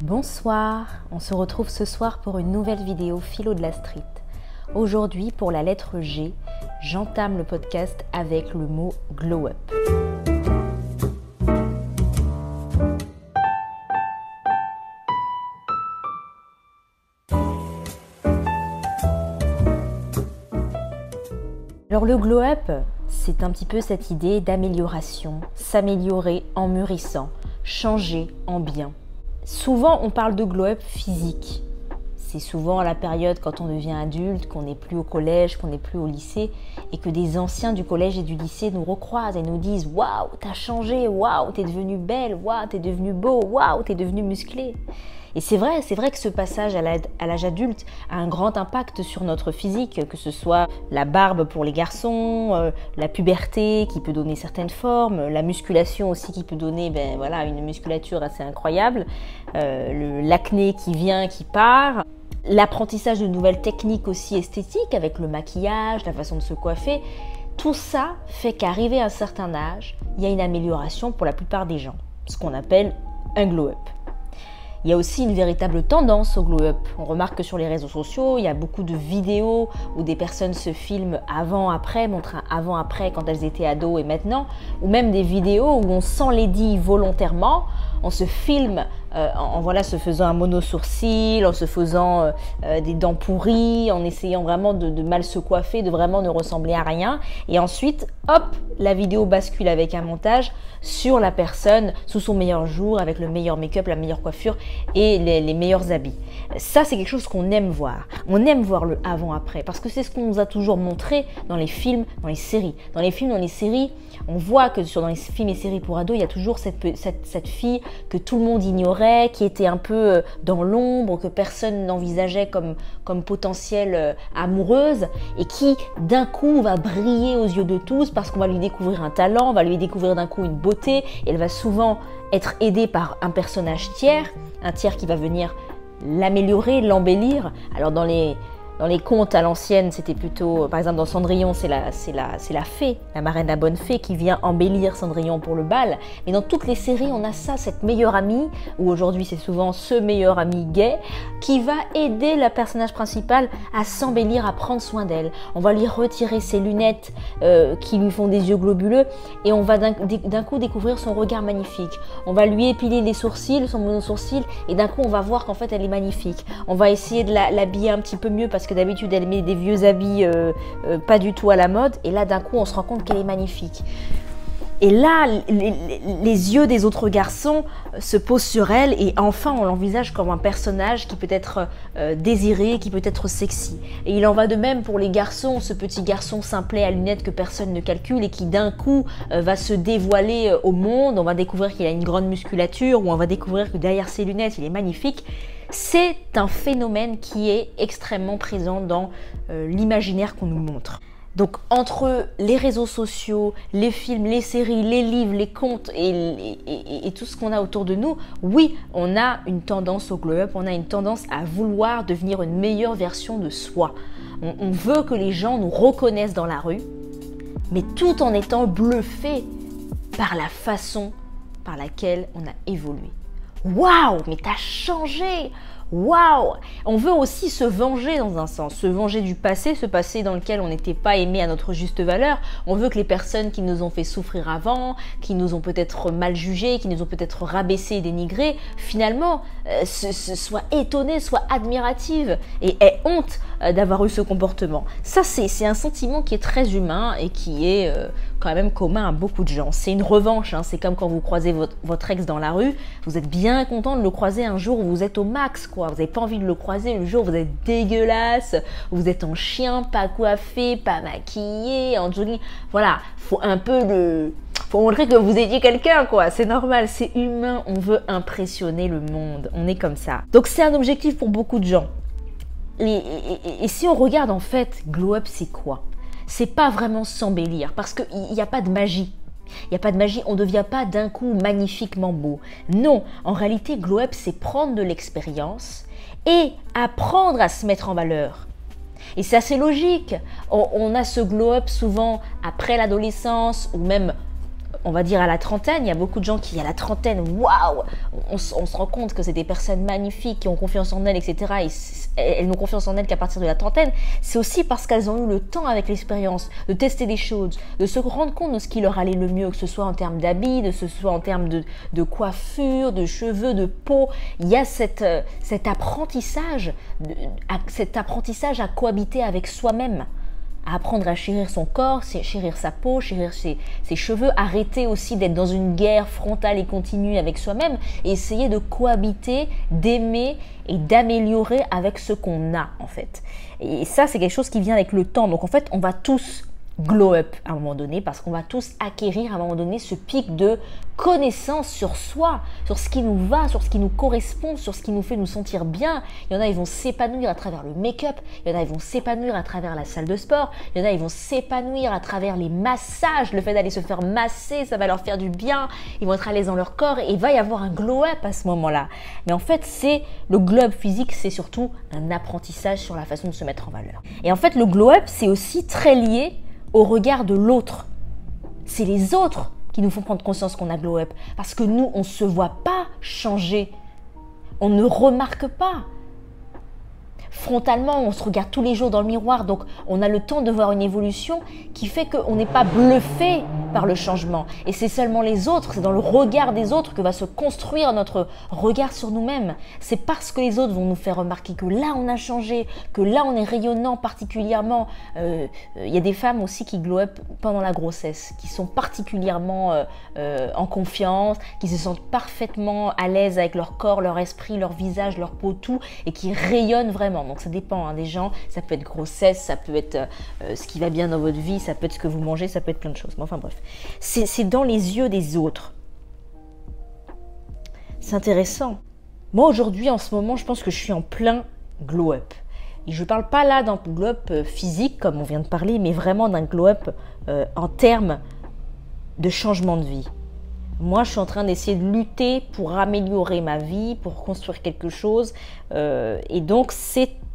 Bonsoir, on se retrouve ce soir pour une nouvelle vidéo philo de la street. Aujourd'hui, pour la lettre G, j'entame le podcast avec le mot glow up. Alors le glow up, c'est un petit peu cette idée d'amélioration, s'améliorer en mûrissant, changer en bien. Souvent, on parle de glow up physique. C'est souvent à la période quand on devient adulte, qu'on n'est plus au collège, qu'on n'est plus au lycée et que des anciens du collège et du lycée nous recroisent et nous disent « Waouh, t'as changé, waouh, t'es devenue belle, waouh, t'es devenue beau, waouh, t'es devenue musclée ». Et c'est vrai que ce passage à l'âge adulte a un grand impact sur notre physique, que ce soit la barbe pour les garçons, la puberté qui peut donner certaines formes, la musculation aussi qui peut donner une musculature assez incroyable, l'acné qui vient, qui part, l'apprentissage de nouvelles techniques aussi esthétiques avec le maquillage, la façon de se coiffer. Tout ça fait qu'arrivé à un certain âge, il y a une amélioration pour la plupart des gens, ce qu'on appelle un glow-up. Il y a aussi une véritable tendance au glow-up. On remarque que sur les réseaux sociaux, il y a beaucoup de vidéos où des personnes se filment avant-après, montrent un avant-après quand elles étaient ados et maintenant, ou même des vidéos où on s'enlaidit volontairement, on se filme en se faisant un mono-sourcil, en se faisant des dents pourries, en essayant vraiment de mal se coiffer, de vraiment ne ressembler à rien. Et ensuite, hop, la vidéo bascule avec un montage sur la personne sous son meilleur jour, avec le meilleur make-up, la meilleure coiffure et les meilleurs habits. Ça, c'est quelque chose qu'on aime voir. On aime voir le avant-après parce que c'est ce qu'on nous a toujours montré dans les films, dans les séries. Dans les films, dans les séries, on voit que dans les films et séries pour ados, il y a toujours cette fille que tout le monde ignorait, qui était un peu dans l'ombre, que personne n'envisageait comme potentielle amoureuse et qui d'un coup va briller aux yeux de tous parce qu'on va lui découvrir un talent, on va lui découvrir d'un coup une beauté et elle va souvent être aidée par un personnage tiers, un tiers qui va venir l'améliorer, l'embellir. Alors dans les contes à l'ancienne, c'était plutôt, par exemple dans Cendrillon, c'est la fée, la marraine la bonne fée qui vient embellir Cendrillon pour le bal. Mais dans toutes les séries, on a ça, cette meilleure amie, où aujourd'hui c'est souvent ce meilleur ami gay, qui va aider la personnage principale à s'embellir, à prendre soin d'elle. On va lui retirer ses lunettes qui lui font des yeux globuleux et on va d'un coup découvrir son regard magnifique. On va lui épiler les sourcils, son mono-sourcil, et d'un coup on va voir qu'en fait elle est magnifique. On va essayer de l'habiller un petit peu mieux parce que d'habitude elle met des vieux habits pas du tout à la mode et là d'un coup on se rend compte qu'elle est magnifique. Et là les yeux des autres garçons se posent sur elle et enfin on l'envisage comme un personnage qui peut être désiré, qui peut être sexy. Et il en va de même pour les garçons, ce petit garçon simplet à lunettes que personne ne calcule et qui d'un coup va se dévoiler au monde. On va découvrir qu'il a une grande musculature ou on va découvrir que derrière ses lunettes il est magnifique. C'est un phénomène qui est extrêmement présent dans l'imaginaire qu'on nous montre. Donc entre les réseaux sociaux, les films, les séries, les livres, les contes et tout ce qu'on a autour de nous, oui, on a une tendance au glow-up, on a une tendance à vouloir devenir une meilleure version de soi. On veut que les gens nous reconnaissent dans la rue, mais tout en étant bluffé par la façon par laquelle on a évolué. Waouh, mais t'as changé! Waouh! On veut aussi se venger dans un sens, se venger du passé, ce passé dans lequel on n'était pas aimé à notre juste valeur. On veut que les personnes qui nous ont fait souffrir avant, qui nous ont peut-être mal jugés, qui nous ont peut-être rabaissés et dénigrés, finalement soient étonnées, soient admiratives et aient honte d'avoir eu ce comportement. Ça, c'est un sentiment qui est très humain et qui est quand même commun à beaucoup de gens. C'est une revanche, hein. C'est comme quand vous croisez votre ex dans la rue, vous êtes bien content de le croiser un jour où vous êtes au max, quoi. Vous n'avez pas envie de le croiser le jour où vous êtes dégueulasse, où vous êtes en chien, pas coiffé, pas maquillé, en jogging. Voilà, faut montrer que vous étiez quelqu'un, quoi. C'est normal, c'est humain, on veut impressionner le monde, on est comme ça. Donc c'est un objectif pour beaucoup de gens. Et si on regarde en fait, glow up c'est quoi? C'est pas vraiment s'embellir parce qu'il n'y a pas de magie. Il n'y a pas de magie, on ne devient pas d'un coup magnifiquement beau. Non, en réalité, glow up, c'est prendre de l'expérience et apprendre à se mettre en valeur. Et c'est assez logique. On a ce glow up souvent après l'adolescence ou même on va dire à la trentaine, il y a beaucoup de gens qui à la trentaine, waouh, on se rend compte que c'est des personnes magnifiques qui ont confiance en elles, etc. Et elles n'ont confiance en elles qu'à partir de la trentaine. C'est aussi parce qu'elles ont eu le temps avec l'expérience de tester des choses, de se rendre compte de ce qui leur allait le mieux, que ce soit en termes d'habits, que ce soit en termes de coiffure, de cheveux, de peau. Il y a cet apprentissage à cohabiter avec soi-même, à apprendre à chérir son corps, chérir sa peau, chérir ses cheveux, arrêter aussi d'être dans une guerre frontale et continue avec soi-même et essayer de cohabiter, d'aimer et d'améliorer avec ce qu'on a en fait. Et ça, c'est quelque chose qui vient avec le temps. Donc en fait, on va tous glow up à un moment donné parce qu'on va tous acquérir à un moment donné ce pic de connaissance sur soi, sur ce qui nous va, sur ce qui nous correspond, sur ce qui nous fait nous sentir bien. Il y en a, ils vont s'épanouir à travers le make-up, il y en a, ils vont s'épanouir à travers la salle de sport, il y en a, ils vont s'épanouir à travers les massages, le fait d'aller se faire masser, ça va leur faire du bien, ils vont être à l'aise dans leur corps et il va y avoir un glow up à ce moment-là. Mais en fait, le glow up physique, c'est surtout un apprentissage sur la façon de se mettre en valeur. Et en fait, le glow up, c'est aussi très lié au regard de l'autre. C'est les autres qui nous font prendre conscience qu'on a glow up. Parce que nous, on ne se voit pas changer. On ne remarque pas. Frontalement, on se regarde tous les jours dans le miroir, donc on a le temps de voir une évolution qui fait qu'on n'est pas bluffé par le changement. Et c'est seulement les autres, c'est dans le regard des autres que va se construire notre regard sur nous-mêmes. C'est parce que les autres vont nous faire remarquer que là on a changé, que là on est rayonnant particulièrement. Y a des femmes aussi qui glow up pendant la grossesse, qui sont particulièrement en confiance, qui se sentent parfaitement à l'aise avec leur corps, leur esprit, leur visage, leur peau, tout, et qui rayonnent vraiment. Donc ça dépend des gens, ça peut être grossesse, ça peut être ce qui va bien dans votre vie, ça peut être ce que vous mangez, ça peut être plein de choses. Mais enfin bref, c'est dans les yeux des autres. C'est intéressant. Moi aujourd'hui, en ce moment, je pense que je suis en plein glow-up. Et je ne parle pas là d'un glow-up physique, comme on vient de parler, mais vraiment d'un glow-up en termes de changement de vie. Moi, je suis en train d'essayer de lutter pour améliorer ma vie, pour construire quelque chose. Et donc,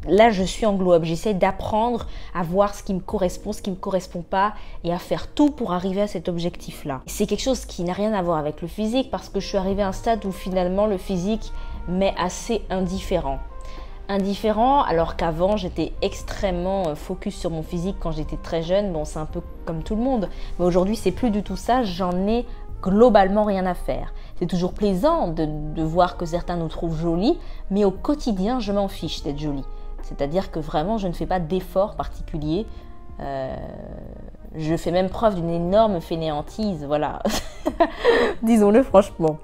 là, je suis en glow-up. J'essaie d'apprendre à voir ce qui me correspond, ce qui ne me correspond pas et à faire tout pour arriver à cet objectif-là. C'est quelque chose qui n'a rien à voir avec le physique parce que je suis arrivée à un stade où finalement, le physique m'est assez indifférent. Indifférent alors qu'avant, j'étais extrêmement focus sur mon physique quand j'étais très jeune. Bon, c'est un peu comme tout le monde. Mais aujourd'hui, c'est plus du tout ça. J'en ai globalement rien à faire. C'est toujours plaisant de voir que certains nous trouvent jolis, mais au quotidien, je m'en fiche d'être jolie. C'est-à-dire que vraiment, je ne fais pas d'efforts particuliers. Je fais même preuve d'une énorme fainéantise, voilà. Disons-le franchement.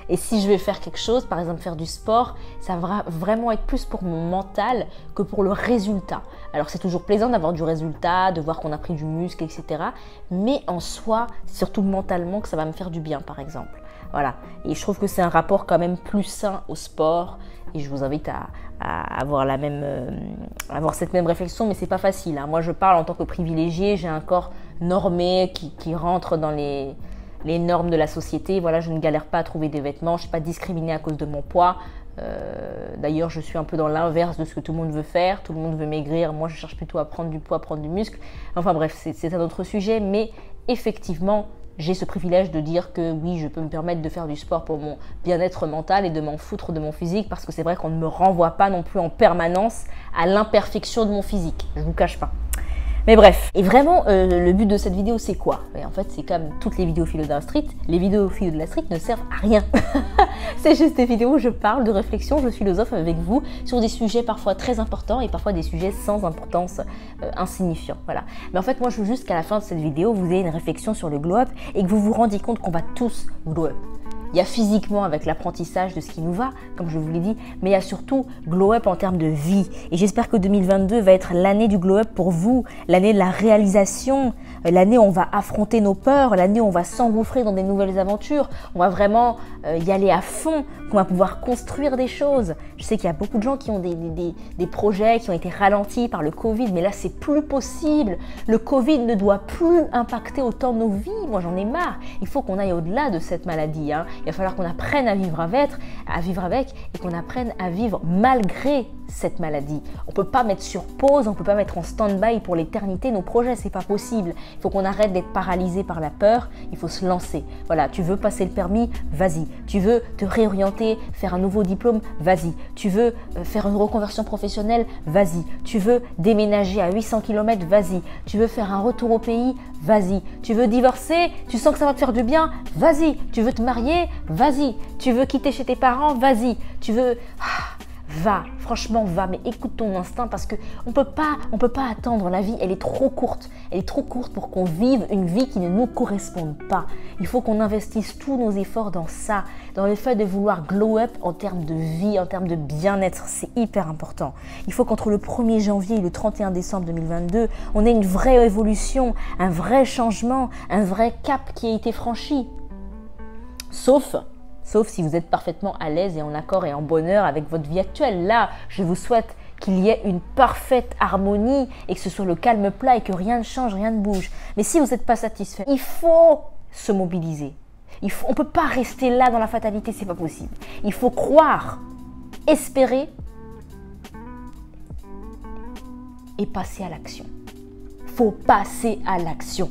Et si je vais faire quelque chose, par exemple faire du sport, ça va vraiment être plus pour mon mental que pour le résultat. Alors c'est toujours plaisant d'avoir du résultat, de voir qu'on a pris du muscle, etc. Mais en soi, c'est surtout mentalement que ça va me faire du bien, par exemple. Voilà. Et je trouve que c'est un rapport quand même plus sain au sport. Et je vous invite à avoir avoir cette même réflexion, mais c'est pas facile. Moi, je parle en tant que privilégiée. J'ai un corps normé qui rentre dans les normes de la société. Voilà, je ne galère pas à trouver des vêtements. Je ne suis pas discriminée à cause de mon poids. D'ailleurs, je suis un peu dans l'inverse de ce que tout le monde veut faire. Tout le monde veut maigrir. Moi, je cherche plutôt à prendre du poids, à prendre du muscle. Enfin bref, c'est un autre sujet. Mais effectivement, j'ai ce privilège de dire que oui, je peux me permettre de faire du sport pour mon bien-être mental et de m'en foutre de mon physique parce que c'est vrai qu'on ne me renvoie pas non plus en permanence à l'imperfection de mon physique. Je ne vous cache pas. Mais bref, et vraiment, le but de cette vidéo, c'est quoi? Et en fait, c'est comme toutes les vidéos philo de la street, les vidéos philo de la street ne servent à rien. C'est juste des vidéos où je parle de réflexion, je philosophe avec vous sur des sujets parfois très importants et parfois des sujets sans importance insignifiants. Voilà. Mais en fait, moi, je veux juste qu'à la fin de cette vidéo, vous ayez une réflexion sur le glow-up et que vous vous rendiez compte qu'on va tous glow-up. Il y a physiquement avec l'apprentissage de ce qui nous va, comme je vous l'ai dit, mais il y a surtout glow-up en termes de vie. Et j'espère que 2022 va être l'année du glow-up pour vous, l'année de la réalisation, l'année où on va affronter nos peurs, l'année où on va s'engouffrer dans des nouvelles aventures, on va vraiment y aller à fond, qu'on va pouvoir construire des choses. Je sais qu'il y a beaucoup de gens qui ont des projets qui ont été ralentis par le Covid, mais là c'est plus possible. Le Covid ne doit plus impacter autant nos vies, moi j'en ai marre. Il faut qu'on aille au-delà de cette maladie. Il va falloir qu'on apprenne à vivre avec et qu'on apprenne à vivre malgré cette maladie. On ne peut pas mettre sur pause, on ne peut pas mettre en stand-by pour l'éternité nos projets, c'est pas possible. Il faut qu'on arrête d'être paralysé par la peur, il faut se lancer. Voilà, tu veux passer le permis, vas-y. Tu veux te réorienter, faire un nouveau diplôme, vas-y. Tu veux faire une reconversion professionnelle, vas-y. Tu veux déménager à 800 km, vas-y. Tu veux faire un retour au pays, vas-y. Tu veux divorcer, tu sens que ça va te faire du bien, vas-y. Tu veux te marier, vas-y. Tu veux quitter chez tes parents, vas-y. Tu veux... Va, franchement va, mais écoute ton instinct parce qu'on peut pas attendre. La vie, elle est trop courte. Elle est trop courte pour qu'on vive une vie qui ne nous corresponde pas. Il faut qu'on investisse tous nos efforts dans ça, dans le fait de vouloir glow up en termes de vie, en termes de bien-être. C'est hyper important. Il faut qu'entre le 1er janvier et le 31 décembre 2022, on ait une vraie évolution, un vrai changement, un vrai cap qui a été franchi. Sauf si vous êtes parfaitement à l'aise et en accord et en bonheur avec votre vie actuelle. Là, je vous souhaite qu'il y ait une parfaite harmonie et que ce soit le calme plat et que rien ne change, rien ne bouge. Mais si vous n'êtes pas satisfait, il faut se mobiliser. On ne peut pas rester là dans la fatalité, c'est pas possible. Il faut croire, espérer et passer à l'action. Il faut passer à l'action.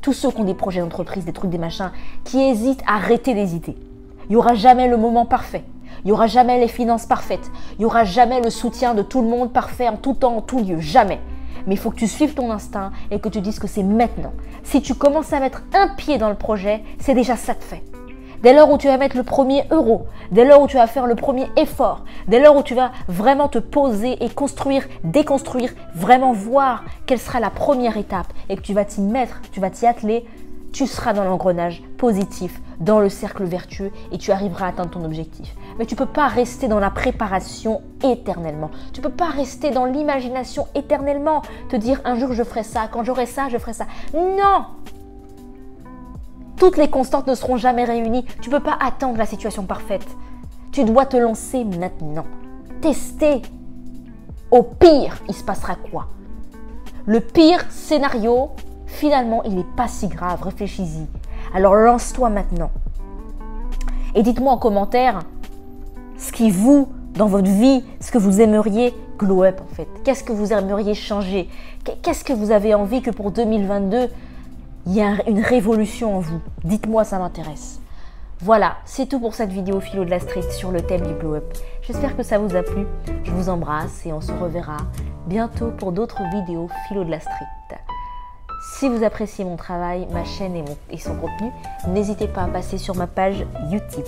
Tous ceux qui ont des projets d'entreprise, des trucs, des machins, qui hésitent, arrêtez d'hésiter. Il n'y aura jamais le moment parfait. Il n'y aura jamais les finances parfaites. Il n'y aura jamais le soutien de tout le monde parfait en tout temps, en tout lieu. Jamais. Mais il faut que tu suives ton instinct et que tu dises que c'est maintenant. Si tu commences à mettre un pied dans le projet, c'est déjà ça de fait. Dès lors où tu vas mettre le premier euro, dès lors où tu vas faire le premier effort, dès lors où tu vas vraiment te poser et construire, déconstruire, vraiment voir quelle sera la première étape et que tu vas t'y mettre, tu vas t'y atteler, tu seras dans l'engrenage positif, dans le cercle vertueux et tu arriveras à atteindre ton objectif. Mais tu ne peux pas rester dans la préparation éternellement. Tu ne peux pas rester dans l'imagination éternellement. Te dire un jour je ferai ça, quand j'aurai ça, je ferai ça. Non! Toutes les constantes ne seront jamais réunies. Tu ne peux pas attendre la situation parfaite. Tu dois te lancer maintenant. Tester. Au pire, il se passera quoi? Le pire scénario, finalement, il n'est pas si grave. Réfléchis-y. Alors lance-toi maintenant. Et dites-moi en commentaire ce qui vous, dans votre vie, ce que vous aimeriez glow up en fait. Qu'est-ce que vous aimeriez changer? Qu'est-ce que vous avez envie que pour 2022, il y ait une révolution en vous? Dites-moi, ça m'intéresse. Voilà, c'est tout pour cette vidéo Philo de la Street sur le thème du glow up. J'espère que ça vous a plu. Je vous embrasse et on se reverra bientôt pour d'autres vidéos Philo de la Street. Si vous appréciez mon travail, ma chaîne et son contenu, n'hésitez pas à passer sur ma page Utip.